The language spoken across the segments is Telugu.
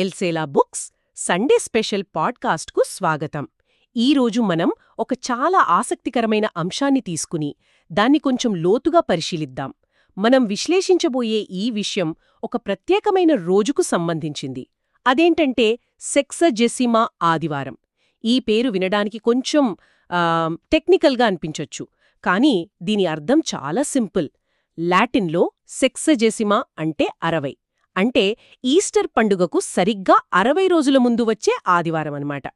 ఎల్సేలా బుక్స్ సండే స్పెషల్ పాడ్కాస్ట్కు స్వాగతం. ఈరోజు మనం ఒక చాలా ఆసక్తికరమైన అంశాన్ని తీసుకుని దాన్ని కొంచెం లోతుగా పరిశీలిద్దాం. మనం విశ్లేషించబోయే ఈ విషయం ఒక ప్రత్యేకమైన రోజుకు సంబంధించింది. అదేంటంటే సెక్సజెసిమా ఆదివారం. ఈ పేరు వినడానికి కొంచెం టెక్నికల్గా అనిపించొచ్చు, కానీ దీని అర్థం చాలా సింపుల్. లాటిన్లో సెక్సజెసిమా అంటే 60, అంటే ఈస్టర్ పండుగకు సరిగ్గా 60 రోజుల ముందు వచ్చే ఆదివారం అన్నమాట.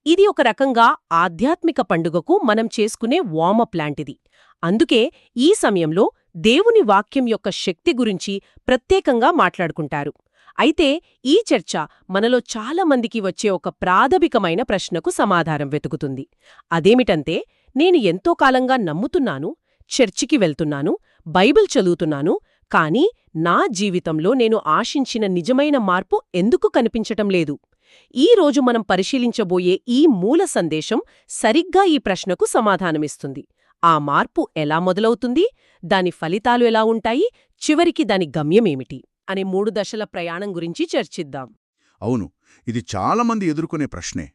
ఇది ఒక రకంగా ఆధ్యాత్మిక పండుగకు మనం చేసుకునే వార్మప్ లాంటిది. అందుకే ఈ సమయంలో దేవుని వాక్యం యొక్క శక్తి గురించి ప్రత్యేకంగా మాట్లాడుకుంటారు. అయితే ఈ చర్చ మనలో చాలా మందికి వచ్చే ఒక ప్రాథమికమైన ప్రశ్నకు సమాధానం వెతుకుతుంది. అదేమిటంటే, నేను ఎంతో కాలంగా నమ్ముతున్నాను, చర్చికి వెళ్తున్నాను, బైబిల్ చదువుతున్నాను, కానీ నా జీవితంలో నేను ఆశించిన నిజమైన మార్పు ఎందుకు కనిపించటం లేదు? ఈ రోజు మనం పరిశీలించబోయే ఈ మూల సందేశం సరిగ్గా ఈ ప్రశ్నకు సమాధానమిస్తుంది. ఆ మార్పు ఎలా మొదలవుతుంది, దాని ఫలితాలు ఎలా ఉంటాయి, చివరికి దాని గమ్యమేమిటి అనే 3 దశల ప్రయాణం గురించి చర్చిద్దాం. అవును, ఇది చాలామంది ఎదుర్కొనే ప్రశ్నే.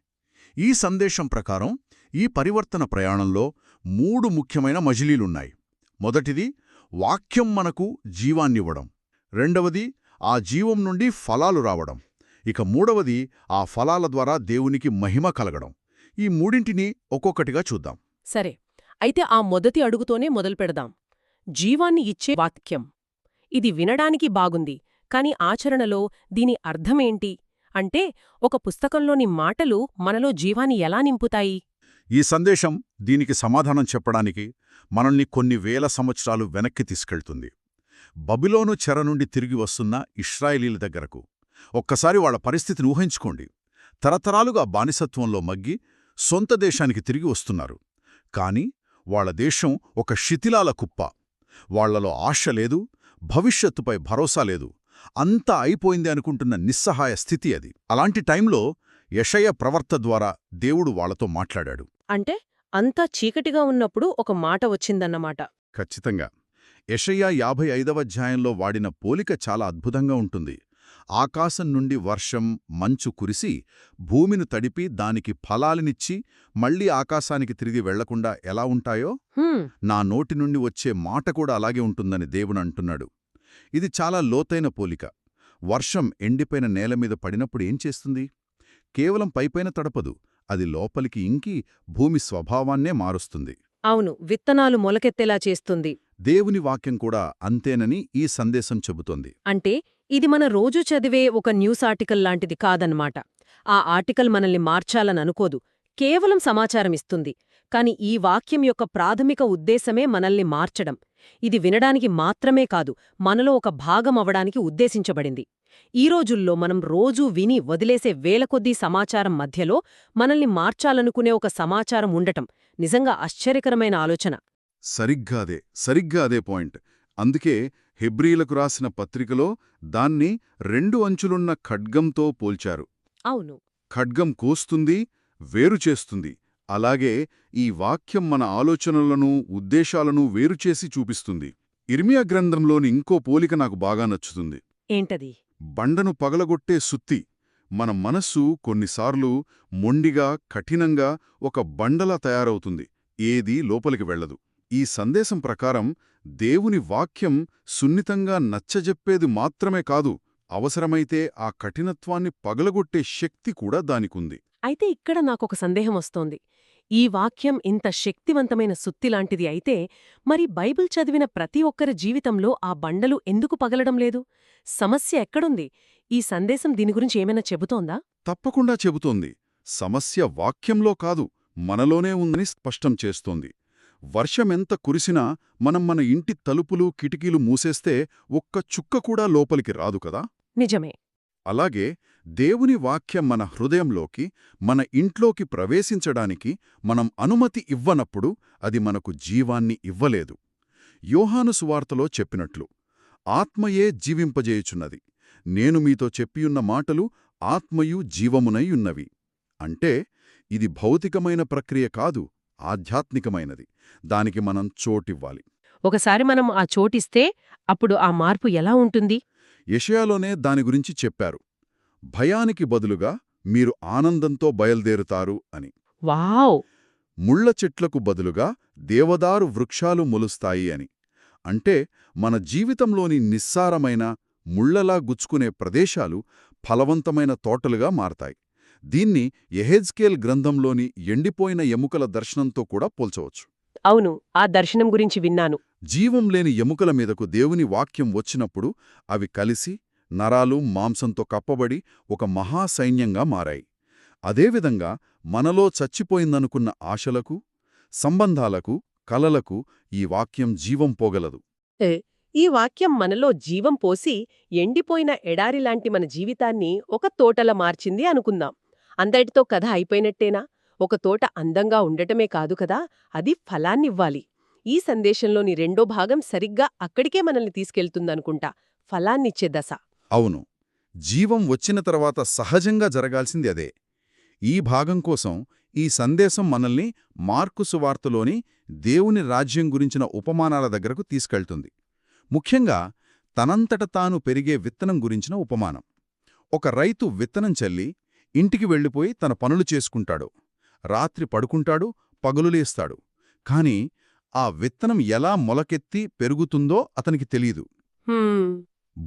ఈ సందేశం ప్రకారం ఈ పరివర్తన ప్రయాణంలో 3 ముఖ్యమైన మజిలీలున్నాయి. మొదటిది, వాక్యం మనకు జీవాన్నివ్వడం. రెండవది, ఆ జీవం నుండి ఫలాలు రావడం. ఇక మూడవది, ఆ ఫలాల ద్వారా దేవునికి మహిమ కలగడం. ఈ మూడింటిని ఒక్కొక్కటిగా చూద్దాం. సరే, అయితే ఆ మొదటి అడుగుతోనే మొదలుపెడదాం. జీవాన్ని ఇచ్చే వాక్యం. ఇది వినడానికి బాగుంది, కాని ఆచరణలో దీని అర్థమేంటి? అంటే ఒక పుస్తకంలోని మాటలు మనలో జీవాన్ని ఎలా నింపుతాయి? ఈ సందేశం దీనికి సమాధానం చెప్పడానికి మనల్ని కొన్ని వేల సంవత్సరాలు వెనక్కి తీసుకెళ్తుంది. బబిలోను చెర నుండి తిరిగి వస్తున్న ఇశ్రాయేలీల దగ్గరకు. ఒక్కసారి వాళ్ల పరిస్థితిని ఊహించుకోండి. తరతరాలుగా బానిసత్వంలో మగ్గి సొంత దేశానికి తిరిగి వస్తున్నారు. కాని వాళ్ల దేశం ఒక శిథిలాల కుప్ప. వాళ్లలో ఆశ లేదు, భవిష్యత్తుపై భరోసా లేదు. అంతా అయిపోయింది అనుకుంటున్న నిస్సహాయ స్థితి అది. అలాంటి టైంలో యెషయా ప్రవక్త ద్వారా దేవుడు వాళ్లతో మాట్లాడాడు. అంటే అంతా చీకటిగా ఉన్నప్పుడు ఒక మాట వచ్చిందన్నమాట. ఖచ్చితంగా. యెషయా 55వ అధ్యాయంలో వాడిన పోలిక చాలా అద్భుతంగా ఉంటుంది. ఆకాశం నుండి వర్షం, మంచు కురిసి భూమిని తడిపి దానికి ఫలాలనిచ్చి మళ్లీ ఆకాశానికి తిరిగి వెళ్లకుండా ఎలా ఉంటాయో, నా నోటి నుండి వచ్చే మాట కూడా అలాగే ఉంటుందని దేవుడు అంటున్నాడు. ఇది చాలా లోతైన పోలిక. వర్షం ఎండిపోయిన నేలమీద పడినప్పుడు ఏం చేస్తుంది? కేవలం పైపైన తడపదు, అది లోపలికి ఇంకి భూమి స్వభావాన్నే మారుస్తుంది. అవును, విత్తనాలు మొలకెత్తేలా చేస్తుంది. దేవుని వాక్యం కూడా అంతేనని ఈ సందేశం చెబుతోంది. అంటే ఇది మన రోజూ చదివే ఒక న్యూస్ ఆర్టికల్ లాంటిది కాదన్నమాట. ఆ ఆర్టికల్ మనల్ని మార్చాలననుకోదు, కేవలం సమాచారమిస్తుంది. కాని ఈ వాక్యం యొక్క ప్రాథమిక ఉద్దేశమే మనల్ని మార్చడం. ఇది వినడానికి మాత్రమే కాదు, మనలో ఒక భాగం అవడానికి ఉద్దేశించబడింది. ఈ రోజుల్లో మనం రోజూ విని వదిలేసే వేలకొద్దీ సమాచారం మధ్యలో మనల్ని మార్చాలనుకునే ఒక సమాచారం ఉండటం నిజంగా ఆశ్చర్యకరమైన ఆలోచన. సరిగ్గా అదే పాయింట్. అందుకే హెబ్రీలకు రాసిన పత్రికలో దాన్ని 2 అంచులున్న ఖడ్గంతో పోల్చారు. అవును, ఖడ్గం కోస్తుంది, వేరుచేస్తుంది. అలాగే ఈ వాక్యం మన ఆలోచనలను, ఉద్దేశాలను వేరుచేసి చూపిస్తుంది. ఇర్మియా గ్రంథంలోని ఇంకో పోలిక నాకు బాగా నచ్చుతుంది. ఏంటది? బండను పగలగొట్టే సుత్తి. మన మనస్సు కొన్నిసార్లు మొండిగా, కఠినంగా ఒక బండలా తయారవుతుంది. ఏదీ లోపలికి వెళ్లదు. ఈ సందేశం ప్రకారం దేవుని వాక్యం సున్నితంగా నచ్చజెప్పేది మాత్రమే కాదు, అవసరమైతే ఆ కఠినత్వాన్ని పగలగొట్టే శక్తి కూడా దానికుంది. అయితే ఇక్కడ నాకొక సందేహం వస్తోంది. ఈ వాక్యం ఇంత శక్తివంతమైన సుత్తిలాంటిది అయితే, మరి బైబిల్ చదివిన ప్రతి ఒక్కరి జీవితంలో ఆ బండలు ఎందుకు పగలడం లేదు? సమస్య ఎక్కడుంది? ఈ సందేశం దీని గురించి ఏమైనా చెబుతోందా? తప్పకుండా చెబుతోంది. సమస్య వాక్యంలో కాదు, మనలోనే ఉందని స్పష్టం చేస్తోంది. వర్షమెంత కురిసినా మనం మన ఇంటి తలుపులు, కిటికీలు మూసేస్తే ఒక్క చుక్క కూడా లోపలికి రాదు కదా? నిజమే. అలాగే దేవుని వాక్యం మన హృదయంలోకి, మన ఇంట్లోకి ప్రవేశించడానికి మనం అనుమతి ఇవ్వనప్పుడు అది మనకు జీవాన్ని ఇవ్వలేదు. యోహాను సువార్తలో చెప్పినట్లు, ఆత్మయే జీవింపజేయుచున్నది. నేను మీతో చెప్పియున్న మాటలు ఆత్మయు జీవమునైయున్నవి. అంటే ఇది భౌతికమైన ప్రక్రియ కాదు, ఆధ్యాత్మికమైనది. దానికి మనం చోటివ్వాలి. ఒకసారి మనం ఆ చోటిస్తే అప్పుడు ఆ మార్పు ఎలా ఉంటుంది? యెషయాలోనే దాని గురించి చెప్పారు. భయానికి బదులుగా మీరు ఆనందంతో బయల్దేరుతారు అని. వావ్! ముళ్ళ చెట్లకు బదులుగా దేవదారు వృక్షాలు మొలుస్తాయి అని. అంటే మన జీవితంలోని నిస్సారమైన, ముళ్లలా గుచ్చుకునే ప్రదేశాలు ఫలవంతమైన తోటలుగా మారతాయి. దీన్ని యెహెజ్కేల్ గ్రంథంలోని ఎండిపోయిన ఎముకల దర్శనంతో కూడా పోల్చవచ్చు. అవును, ఆ దర్శనం గురించి విన్నాను. జీవం లేని ఎముకల మీదకు దేవుని వాక్యం వచ్చినప్పుడు అవి కలిసి నరాలు, మాంసంతో కప్పబడి ఒక మహాసైన్యంగా మారాయి. అదేవిధంగా మనలో చచ్చిపోయిందనుకున్న ఆశలకు, సంబంధాలకు, కలలకు ఈ వాక్యం జీవం పోగలదు. ఈ వాక్యం మనలో జీవం పోసి ఎండిపోయిన ఎడారిలాంటి మన జీవితాన్ని ఒక తోటలా మార్చింది అనుకుందాం. అంతటితో కథ అయిపోయినట్టేనా? ఒక తోట అందంగా ఉండటమే కాదు కదా, అది ఫలాన్నివ్వాలి. ఈ సందేశంలోని రెండో భాగం సరిగ్గా అక్కడికే మనల్ని తీసుకెళ్తుందనుకుంటా, ఫలాన్నిచ్చే దశ. అవును, జీవం వచ్చిన తర్వాత సహజంగా జరగాల్సింది అదే. ఈ భాగం కోసం ఈ సందేశం మనల్ని మార్కు సువార్తలోని దేవుని రాజ్యం గురించిన ఉపమానాల దగ్గరకు తీసుకెళ్తుంది. ముఖ్యంగా తనంతట తాను పెరిగే విత్తనం గురించిన ఉపమానం. ఒక రైతు విత్తనం చల్లి ఇంటికి వెళ్ళిపోయి తన పనులు చేసుకుంటాడు. రాత్రి పడుకుంటాడు, పగలు లేస్తాడు. కాని ఆ విత్తనం ఎలా మొలకెత్తి పెరుగుతుందో అతనికి తెలీదు.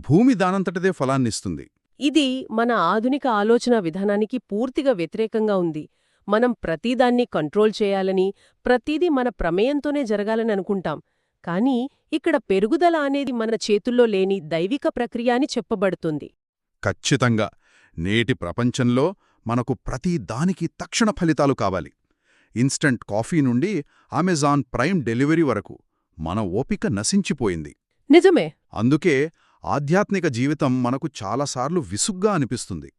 భూమి దానంతటదే ఫలాన్నిస్తుంది. ఇది మన ఆధునిక ఆలోచన విధానానికి పూర్తిగా వ్యతిరేకంగా ఉంది. మనం ప్రతిదాన్ని కంట్రోల్ చేయాలని, ప్రతిదీ మన ప్రమేయంతోనే జరగాలని అనుకుంటాం. కానీ ఇక్కడ పెరుగుదల అనేది మన చేతుల్లో లేని దైవిక ప్రక్రియ అని చెప్పబడుతుంది. ఖచ్చితంగా నేటి ప్రపంచంలో మనకు ప్రతి దానికి తక్షణ ఫలితాలు కావాలి. ఇన్స్టంట్ కాఫీ నుండి అమెజాన్ ప్రైమ్ డెలివరీ వరకు మన ఓపిక నశించిపోయింది. నిజమే. అందుకే ఆధ్యాత్మిక జీవితం మనకు చాలాసార్లు విసుగ్గా అనిపిస్తుంది.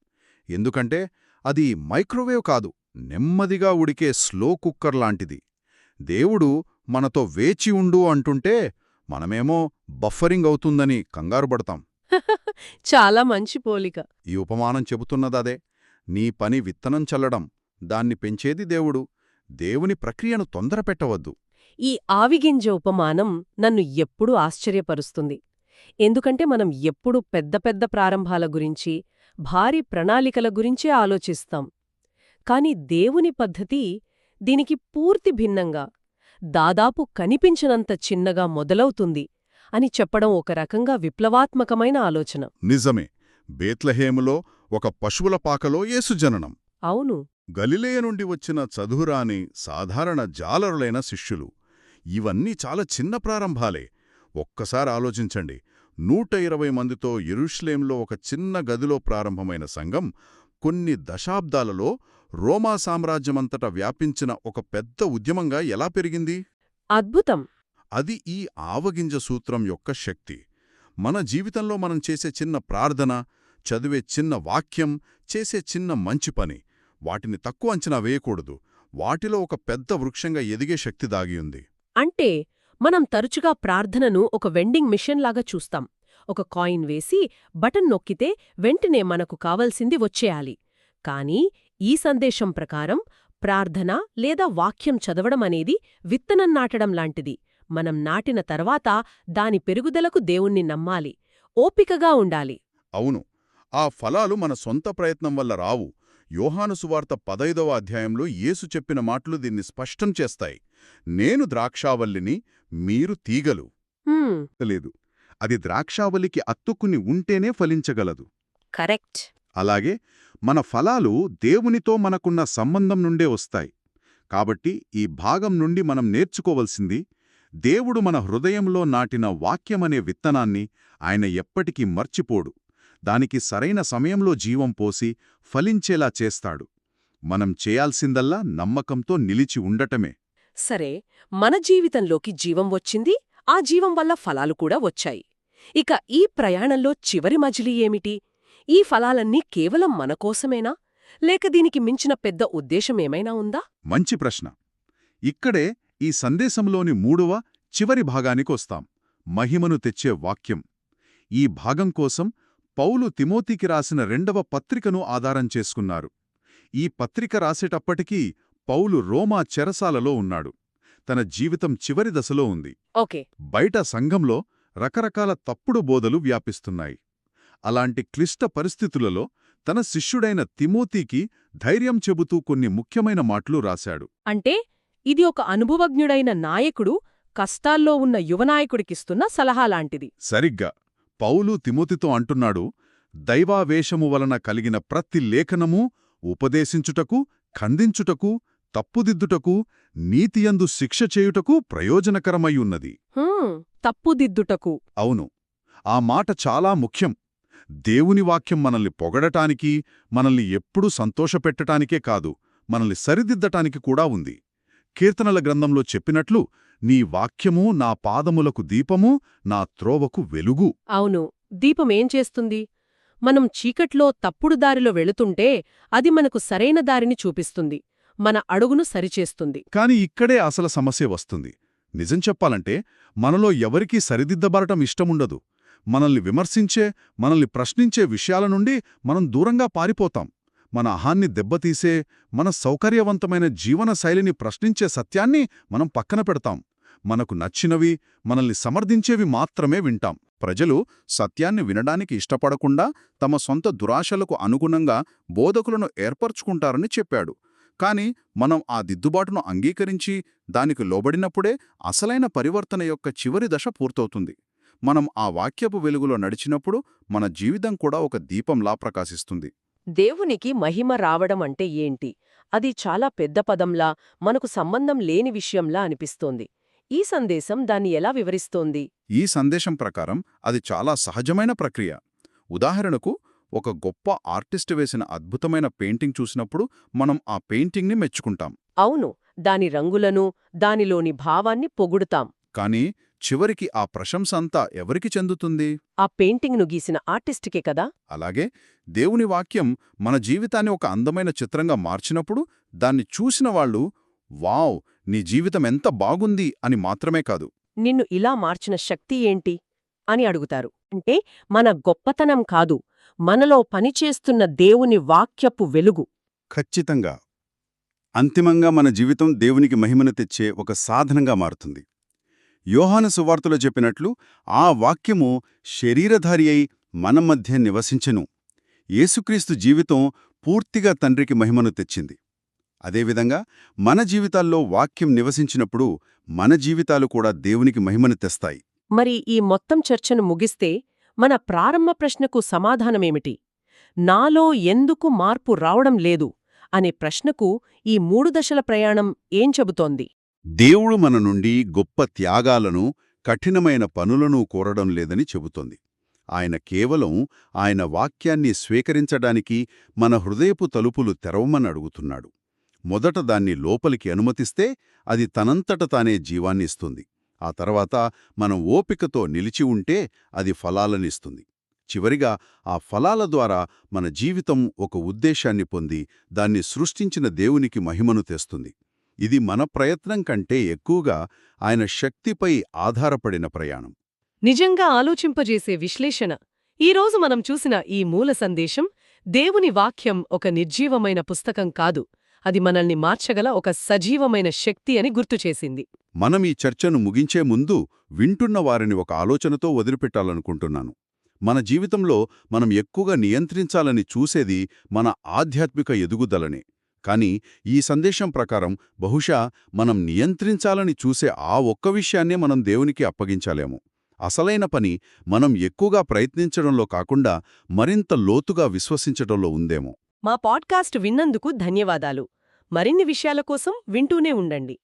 ఎందుకంటే అది మైక్రోవేవ్ కాదు, నెమ్మదిగా ఉడికే స్లో కుక్కర్ లాంటిది. దేవుడు మనతో వేచి ఉండు అంటుంటే మనమేమో బఫరింగ్ అవుతుందని కంగారుపడతాం. చాలా మంచి పోలిక. ఈ ఉపమానం చెబుతున్నదదే. నీ పని విత్తనం చల్లడం, దాన్ని పెంచేది దేవుడు. దేవుని ప్రక్రియను తొందరపెట్టవద్దు. ఈ ఆవిగింజ ఉపమానం నన్ను ఎప్పుడూ ఆశ్చర్యపరుస్తుంది. ఎందుకంటే మనం ఎప్పుడూ పెద్ద పెద్ద ప్రారంభాల గురించి, భారీ ప్రణాళికల గురించే ఆలోచిస్తాం. కాని దేవుని పద్ధతి దీనికి పూర్తి భిన్నంగా, దాదాపు కనిపించనంత చిన్నగా మొదలవుతుంది అని చెప్పడం ఒక రకంగా విప్లవాత్మకమైన ఆలోచన. నిజమే. బేత్లహేములో ఒక పశువుల పాకలో యేసు జననం. అవును. గలిలయ నుండి వచ్చిన చదువురాని సాధారణ జాలరులైన శిష్యులు. ఇవన్నీ చాలా చిన్న ప్రారంభాలే. ఒక్కసారి ఆలోచించండి. 120 మందితో యెరూషలేంలో ఒక చిన్న గదిలో ప్రారంభమైన సంఘం కొన్ని దశాబ్దాలలో రోమా సామ్రాజ్యమంతటా వ్యాపించిన ఒక పెద్ద ఉద్యమంగా ఎలా పెరిగింది? అద్భుతం. అది ఈ ఆవగింజ సూత్రం యొక్క శక్తి. మన జీవితంలో మనం చేసే చిన్న ప్రార్థన, చదివే చిన్న వాక్యం, చేసే చిన్న మంచి పని, వాటిని తక్కువ అంచనా వేయకూడదు. వాటిలో ఒక పెద్ద వృక్షంగా ఎదిగే శక్తి దాగియుంది. అంటే మనం తరచుగా ప్రార్థనను ఒక వెండింగ్ మిషన్లాగా చూస్తాం. ఒక కాయిన్ వేసి బటన్ నొక్కితే వెంటనే మనకు కావలసింది వచ్చేయాలి. కానీ ఈ సందేశం ప్రకారం ప్రార్థన లేదా వాక్యం చదవడం అనేది విత్తనం నాటడం లాంటిది. మనం నాటిన తర్వాత దాని పెరుగుదలకు దేవుణ్ణి నమ్మాలి, ఓపికగా ఉండాలి. అవును, ఆ ఫలాలు మన సొంత ప్రయత్నం వల్ల రావు. యోహాను సువార్త 15వ అధ్యాయంలో యేసు చెప్పిన మాటలు దీన్ని స్పష్టం చేస్తాయి. నేను ద్రాక్షావల్లిని, మీరు తీగలు. లేదు, అది ద్రాక్షావల్లికి అత్తుకుని ఉంటేనే ఫలించగలదు. కరెక్ట్. అలాగే మన ఫలాలు దేవునితో మనకున్న సంబంధం నుండే వస్తాయి. కాబట్టి ఈ భాగం నుండి మనం నేర్చుకోవలసింది, దేవుడు మన హృదయంలో నాటిన వాక్యమనే విత్తనాన్ని ఆయన ఎప్పటికీ మర్చిపోడు. దానికి సరైన సమయంలో జీవం పోసి ఫలించేలా చేస్తాడు. మనం చేయాల్సిందల్లా నమ్మకంతో నిలిచి ఉండటమే. సరే, మన జీవితంలోకి జీవం వచ్చింది, ఆ జీవం వల్ల ఫలాలు కూడా వచ్చాయి. ఇక ఈ ప్రయాణంలో చివరి మజిలీ ఏమిటి? ఈ ఫలాలన్నీ కేవలం మనకోసమేనా, లేక దీనికి మించిన పెద్ద ఉద్దేశమేమైనా ఉందా? మంచి ప్రశ్న. ఇక్కడే ఈ సందేశంలోని 3వ, చివరి భాగానికొస్తాం. మహిమను తెచ్చే వాక్యం. ఈ భాగం కోసం పౌలు తిమోతికి రాసిన 2వ పత్రికను ఆధారం చేసుకున్నారు. ఈ పత్రిక రాసేటప్పటికీ పౌలు రోమా చెరసాలలో ఉన్నాడు. తన జీవితం చివరి దశలో ఉంది. ఓకే. బయట సంఘంలో రకరకాల తప్పుడు బోధలు వ్యాపిస్తున్నాయి. అలాంటి క్లిష్ట పరిస్థితులలో తన శిష్యుడైన తిమోతికి ధైర్యం చెబుతూ కొన్ని ముఖ్యమైన మాటలు రాశాడు. అంటే ఇది ఒక అనుభవజ్ఞుడైన నాయకుడు కష్టాల్లో ఉన్న యువనాయకుడికిస్తున్న సలహాలాంటిది. సరిగ్గా పౌలు తిమోతితో అంటున్నాడు, దైవావేశము వలన కలిగిన ప్రతి లేఖనమూ ఉపదేశించుటకు, ఖండించుటకు, తప్పుదిద్దుటకు, నీతియందు శిక్ష చేయుటకు ప్రయోజనకరమయ్యున్నది. తప్పుదిద్దుటకు. అవును, ఆ మాట చాలా ముఖ్యం. దేవుని వాక్యం మనల్ని పొగడటానికి, మనల్ని ఎప్పుడూ సంతోషపెట్టటానికే కాదు, మనల్ని సరిదిద్దటానికి కూడా ఉంది. కీర్తనల గ్రంథంలో చెప్పినట్లు, నీ వాక్యము నా పాదములకు దీపము, నా త్రోవకు వెలుగు. అవును, దీపమేం చేస్తుంది? మనం చీకట్లో తప్పుడు దారిలో వెళుతుంటే అది మనకు సరైన దారిని చూపిస్తుంది, మన అడుగును సరిచేస్తుంది. కాని ఇక్కడే అసలు సమస్య వస్తుంది. నిజం చెప్పాలంటే మనలో ఎవరికీ సరిదిద్దబడటం ఇష్టముండదు. మనల్ని విమర్శించే, మనల్ని ప్రశ్నించే విషయాల నుండి మనం దూరంగా పారిపోతాం. మన అహాన్ని దెబ్బతీసే, మన సౌకర్యవంతమైన జీవన శైలిని ప్రశ్నించే సత్యాన్ని మనం పక్కన పెడతాం. మనకు నచ్చినవి, మనల్ని సమర్థించేవి మాత్రమే వింటాం. ప్రజలు సత్యాన్ని వినడానికి ఇష్టపడకుండా తమ సొంత దురాశలకు అనుగుణంగా బోధకులను ఏర్పరచుకుంటారని చెప్పాడు. కాని మనం ఆ దిద్దుబాటును అంగీకరించి దానికి లోబడినప్పుడే అసలైన పరివర్తన యొక్క చివరి దశ పూర్తవుతుంది. మనం ఆ వాక్యపు వెలుగులో నడిచినప్పుడు మన జీవితం కూడా ఒక దీపంలా ప్రకాశిస్తుంది. దేవునికి మహిమ రావడం అంటే ఏంటి? అది చాలా పెద్ద పదంలా, మనకు సంబంధం లేని విషయంలా అనిపిస్తోంది. ఈ సందేశం దాన్ని ఎలా వివరిస్తోంది? ఈ సందేశం ప్రకారం అది చాలా సహజమైన ప్రక్రియ. ఉదాహరణకు, ఒక గొప్ప ఆర్టిస్ట్ వేసిన అద్భుతమైన పెయింటింగ్ చూసినప్పుడు మనం ఆ పెయింటింగ్ని మెచ్చుకుంటాం. అవును, దాని రంగులను, దానిలోని భావాన్ని పొగుడుతాం. కానీ చివరికి ఆ ప్రశంస అంతా ఎవరికి చెందుతుంది? ఆ పెయింటింగ్ను గీసిన ఆర్టిస్టుకే కదా? అలాగే దేవుని వాక్యం మన జీవితాన్ని ఒక అందమైన చిత్రంగా మార్చినప్పుడు దాన్ని చూసిన వాళ్ళు, వావ్, నీ జీవితం ఎంత బాగుంది అని మాత్రమే కాదు, నిన్ను ఇలా మార్చిన శక్తి ఏంటి అని అడుగుతారు. అంటే మన గొప్పతనం కాదు, మనలో పనిచేస్తున్న దేవుని వాక్యపు వెలుగు. ఖచ్చితంగా అంతిమంగా మన జీవితం దేవునికి మహిమను తెచ్చే ఒక సాధనంగా మారుతుంది. యోహాను సువార్తలో చెప్పినట్లు, ఆ వాక్యము శరీరధారి అయి మన మధ్య నివసించెను. యేసుక్రీస్తు జీవితం పూర్తిగా తండ్రికి మహిమను తెచ్చింది. అదేవిధంగా మన జీవితాల్లో వాక్యం నివసించినప్పుడు మన జీవితాలు కూడా దేవునికి మహిమను తెస్తాయి. మరి ఈ మొత్తం చర్చను ముగిస్తే మన ప్రారంభ ప్రశ్నకు సమాధానమేమిటి? నాలో ఎందుకు మార్పు రావడం లేదు అనే ప్రశ్నకు ఈ 3 దశల ప్రయాణం ఏం చెబుతోంది? దేవుడు మన నుండి గొప్ప త్యాగాలను, కఠినమైన పనులను కోరడం లేదని చెబుతోంది. ఆయన కేవలం ఆయన వాక్యాన్ని స్వీకరించడానికి మన హృదయపు తలుపులు తెరవమని అడుగుతున్నాడు. మొదట దాన్ని లోపలికి అనుమతిస్తే అది తనంతట తానే జీవాన్నిస్తుంది. ఆ తర్వాత మనం ఓపికతో నిలిచి ఉంటే అది ఫలాలనిస్తుంది. చివరిగా ఆ ఫలాల ద్వారా మన జీవితం ఒక ఉద్దేశాన్ని పొంది దాన్ని సృష్టించిన దేవునికి మహిమను తెస్తుంది. ఇది మన ప్రయత్నం కంటే ఎక్కువగా ఆయన శక్తిపై ఆధారపడిన ప్రయాణం. నిజంగా ఆలోచింపజేసే విశ్లేషణ. ఈరోజు మనం చూసిన ఈ మూల సందేశం, దేవుని వాక్యం ఒక నిర్జీవమైన పుస్తకం కాదు, అది మనల్ని మార్చగల ఒక సజీవమైన శక్తి అని గుర్తుచేసింది. మనం ఈ చర్చను ముగించే ముందు వింటున్న వారిని ఒక ఆలోచనతో వదిలిపెట్టాలనుకుంటున్నాను. మన జీవితంలో మనం ఎక్కువగా నియంత్రించాలని చూసేది మన ఆధ్యాత్మిక ఎదుగుదలనే. కానీ ఈ సందేశం ప్రకారం బహుశా మనం నియంత్రించాలని చూసే ఆ ఒక్క విషయాన్నే మనం దేవునికి అప్పగించాలేమో. అసలైన పని మనం ఎక్కువగా ప్రయత్నించడంలో కాకుండా మరింత లోతుగా విశ్వసించడంలో ఉందేమో. మా పాడ్కాస్ట్ విన్నందుకు ధన్యవాదాలు. మరిన్ని విషయాల కోసం వింటూనే ఉండండి.